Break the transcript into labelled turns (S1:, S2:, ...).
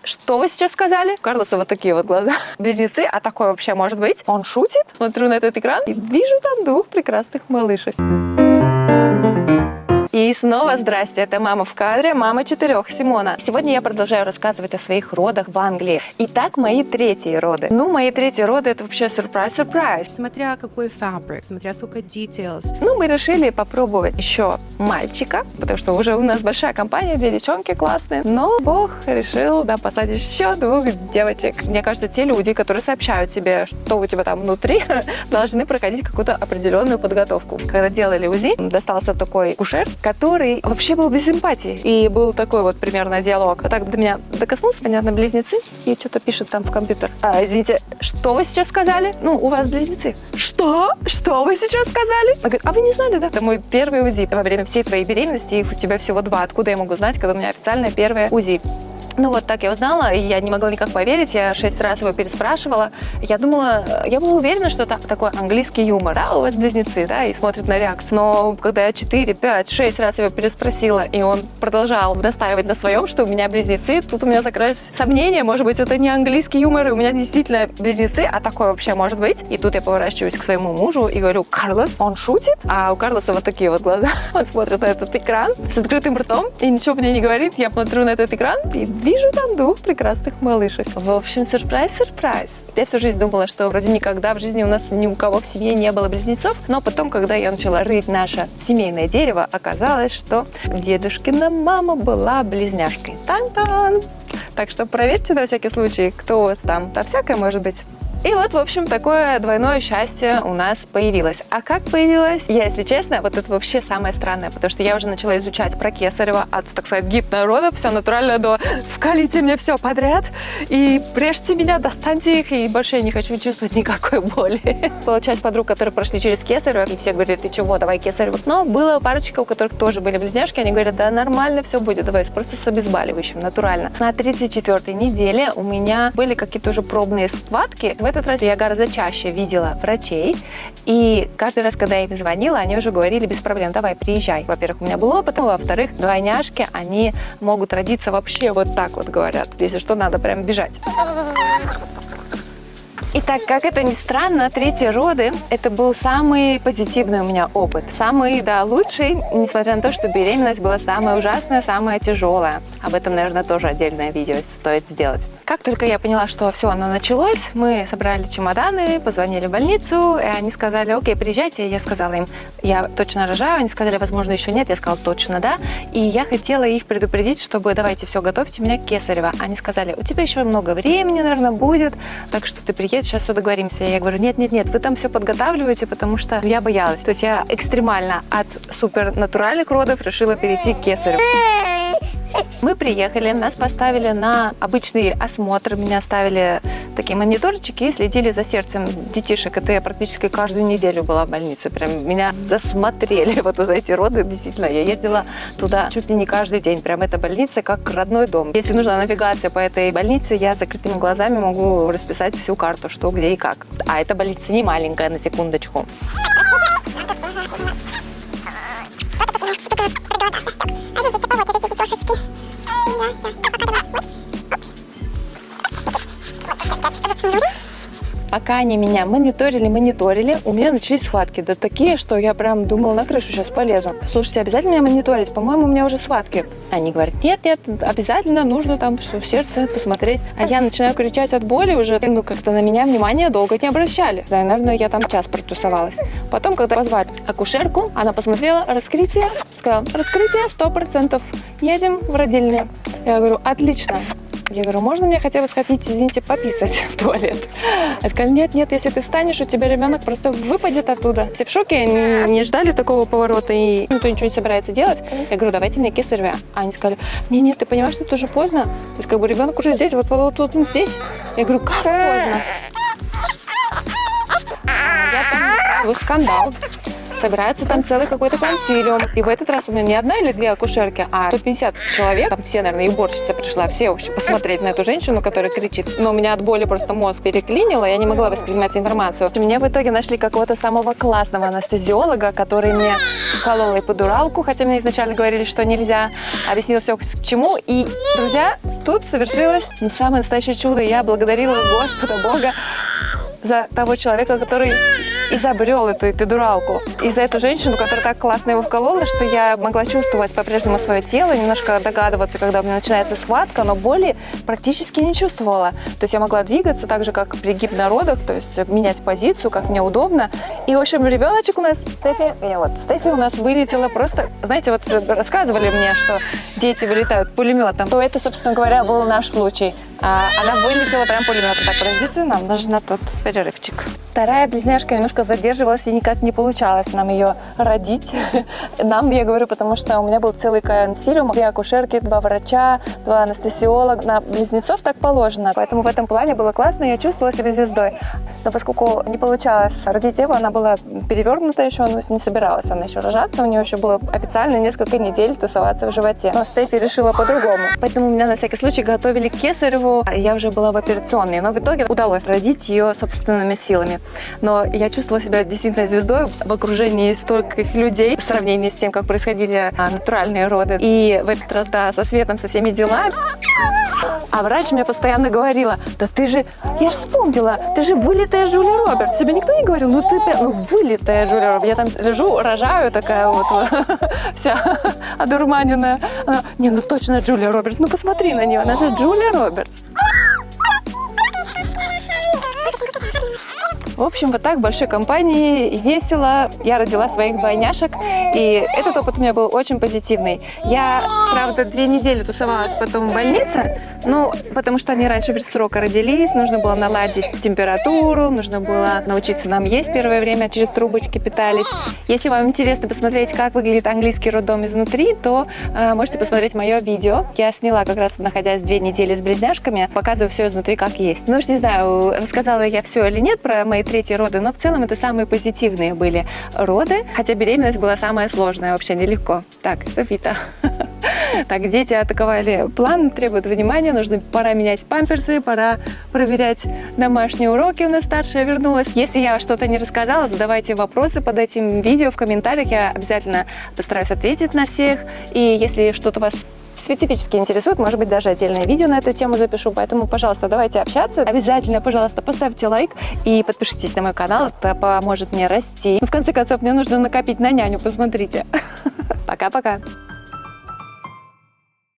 S1: что вы сейчас сказали? У Карлоса вот такие вот глаза. Близнецы, а такое вообще может быть? Он шутит? Смотрю на этот экран и вижу там двух прекрасных малышек. И снова здрасте, это мама в кадре, мама 4 Симона. Сегодня я продолжаю рассказывать о своих родах в Англии. Итак, мои третьи роды. Ну, мои третьи роды — это вообще сюрприз.
S2: Смотря какой фабрик, смотря сколько details.
S1: Ну, мы решили попробовать еще мальчика, потому что уже у нас большая компания, 2 девчонки классные. Но Бог решил, да, посадить еще 2 девочек. Мне кажется, те люди, которые сообщают тебе, что у тебя там внутри, должны проходить какую-то определенную подготовку. Когда делали УЗИ, достался такой кушер, который вообще был без эмпатии. И был такой вот примерно диалог. Вот так до меня докоснулся, понятно, близнецы, и что-то пишут там в компьютер. Извините, что вы сейчас сказали? Ну, у вас близнецы. Что? Что вы сейчас сказали? Я говорю, а вы не знали, да? Это мой первый УЗИ во время всей твоей беременности, их у тебя всего 2. Откуда я могу знать, когда у меня официальное первое УЗИ? Ну вот так я узнала, и я не могла никак поверить, я 6 раз его переспрашивала. Я была уверена, что это такой английский юмор, да, у вас близнецы, да, и смотрят на реакцию. Но когда я 4, 5, 6 раз его переспросила, и он продолжал настаивать на своем, что у меня близнецы, тут у меня закрылись сомнения, может быть, это не английский юмор, и у меня действительно близнецы, а такое вообще может быть. И тут я поворачиваюсь к своему мужу и говорю, Карлос, он шутит? А у Карлоса вот такие вот глаза, он смотрит на этот экран с открытым ртом и ничего мне не говорит. Я смотрю на этот экран и вижу там 2 прекрасных малышек. В общем, сюрприз. Я всю жизнь думала, что вроде никогда в жизни у нас ни у кого в семье не было близнецов, но потом, когда я начала рыть наше семейное дерево, оказалось, что дедушкина мама была близняшкой. Тан-тан! Так что проверьте на всякий случай, кто у вас там. Да всякое может быть. И вот, в общем, такое двойное счастье у нас появилось. А как появилось? Я, если честно, вот это вообще самое странное, потому что я уже начала изучать про кесарево от, так сказать, гипнородов, все натурально до вкалите мне все подряд и прежьте меня, достаньте их, и больше я не хочу чувствовать никакой боли. Была часть подруг, которые прошли через кесарево, и все говорят, ты чего, давай кесарево. Но было парочка, у которых тоже были близняшки, они говорят, да нормально все будет, давай просто с обезболивающим, натурально. На 34-й неделе у меня были какие-то уже пробные схватки. В этот раз я гораздо чаще видела врачей, и каждый раз, когда я им звонила, они уже говорили, без проблем, давай, приезжай. Во-первых, у меня был опыт, во-вторых, двойняшки, они могут родиться вообще вот так вот, говорят. Если что, надо прям бежать. Итак, как это ни странно, 3-й роды – это был самый позитивный у меня опыт. Самый, да, лучший, несмотря на то, что беременность была самая ужасная, самая тяжелая. Об этом, наверное, тоже отдельное видео стоит сделать. Как только я поняла, что все, оно началось, мы собрали чемоданы, позвонили в больницу, и они сказали, окей, приезжайте. Я сказала им, я точно рожаю. Они сказали, возможно, еще нет. Я сказала, точно, да. И я хотела их предупредить, чтобы давайте все, готовьте меня к кесарево. Они сказали, у тебя еще много времени, наверное, будет, так что ты приедешь, сейчас все договоримся. Я говорю, нет, вы там все подготавливаете, потому что я боялась. То есть я экстремально от супернатуральных родов решила перейти к кесареву. Мы приехали, нас поставили на обычный осмотр, меня ставили такие мониторчики и следили за сердцем детишек. Это я практически каждую неделю была в больнице. Прям меня засмотрели вот за эти роды. Действительно, я ездила туда чуть ли не каждый день. Прям эта больница как родной дом. Если нужна навигация по этой больнице, я с закрытыми глазами могу расписать всю карту, что, где и как. А эта больница не маленькая, на секундочку. Пока они меня мониторили, у меня начались схватки. Да такие, что я прям думала, на крышу сейчас полезу. Слушайте, обязательно меня мониторить? По-моему, у меня уже схватки. Они говорят, нет, обязательно нужно там, что в сердце посмотреть. А я начинаю кричать от боли уже. Ну, как-то на меня внимание долго не обращали. Да, наверное, я там час протусовалась. Потом, когда позвали акушерку, она посмотрела, раскрытие, сказала, раскрытие 100%. Едем в родильную. Я говорю, отлично. Я говорю, можно мне хотя бы сходить, извините, пописать в туалет? Я сказала, нет, если ты встанешь, у тебя ребенок просто выпадет оттуда. Все в шоке, они не ждали такого поворота, и никто ничего не собирается делать. Я говорю, давайте мне кесарево. А они сказали, нет, ты понимаешь, что это уже поздно? То есть как бы ребенок уже здесь, вот он здесь. Я говорю, как поздно? Я там устраиваю скандал. собирается там целый какой-то консилиум. И в этот раз у меня не одна или две акушерки, а 150 человек. Там все, наверное, и уборщица пришла, все вообще посмотреть на эту женщину, которая кричит. Но у меня от боли просто мозг переклинило, я не могла воспринимать информацию. Мне в итоге нашли какого-то самого классного анестезиолога, который мне колол эпидуралку, хотя мне изначально говорили, что нельзя. Объяснил все к чему. И, друзья, тут совершилось самое настоящее чудо. Я благодарила Господа Бога за того человека, который изобрел эту эпидуралку. И за эту женщину, которая так классно его вколола, что я могла чувствовать по-прежнему свое тело, немножко догадываться, когда у меня начинается схватка, но боли практически не чувствовала. То есть я могла двигаться так же, как при гипнородах, то есть менять позицию, как мне удобно. И, в общем, ребеночек у нас, Стефи у нас вылетела просто... Знаете, вот рассказывали мне, что дети вылетают пулеметом, то это, собственно говоря, был наш случай. Она вылетела прям пулеметом. Так, подождите, нам нужно тут перерывчик. Вторая близняшка немножко задерживалась, и никак не получалось нам ее родить. Нам, я говорю, потому что у меня был целый консилиум, 2 акушерки, 2 врача, 2 анестезиолога. На близнецов так положено. Поэтому в этом плане было классно, я чувствовала себя звездой. Но поскольку не получалось родить Еву, она была перевернута еще, но не собиралась она еще рожаться. У нее еще было официально несколько недель тусоваться в животе. Но Стефи решила по-другому. Поэтому меня на всякий случай готовили к кесареву. Я уже была в операционной, но в итоге удалось родить ее собственными силами. Но я чувствовала себя действительно звездой в окружении стольких людей в сравнении с тем, как происходили натуральные роды. И в этот раз, да, со светом, со всеми делами. А врач мне постоянно говорила: да ты же, я же вспомнила, ты же вылитая Джулия Робертс. Тебе никто не говорил? Ну ты вылитая Джулия Робертс. Я там лежу, рожаю такая вот вся одурманенная. Она: не, ну точно Джулия Робертс, ну посмотри на нее, она же Джулия Робертс. В общем, вот так в большой компании и весело я родила своих двойняшек, и этот опыт у меня был очень позитивный. Я, правда, 2 недели тусовалась потом в больнице, ну, потому что они раньше срока родились, нужно было наладить температуру, нужно было научиться нам есть первое время, через трубочки питались. Если вам интересно посмотреть, как выглядит английский роддом изнутри, то можете посмотреть мое видео. Я сняла как раз, находясь 2 недели с близняшками, показываю все изнутри, как есть. Ну уж не знаю, рассказала я все или нет про мои 3-е роды, но в целом это самые позитивные были роды, хотя беременность была самая сложная, вообще нелегко. Так, Софита. Так, дети атаковали план, требуют внимания, пора менять памперсы, пора проверять домашние уроки, у нас старшая вернулась. Если я что-то не рассказала, задавайте вопросы под этим видео в комментариях, я обязательно постараюсь ответить на всех. И если что-то вас специфически интересует, может быть, даже отдельное видео на эту тему запишу, поэтому, пожалуйста, давайте общаться. Обязательно, пожалуйста, поставьте лайк и подпишитесь на мой канал, это поможет мне расти. В конце концов, мне нужно накопить на няню, посмотрите. Пока-пока.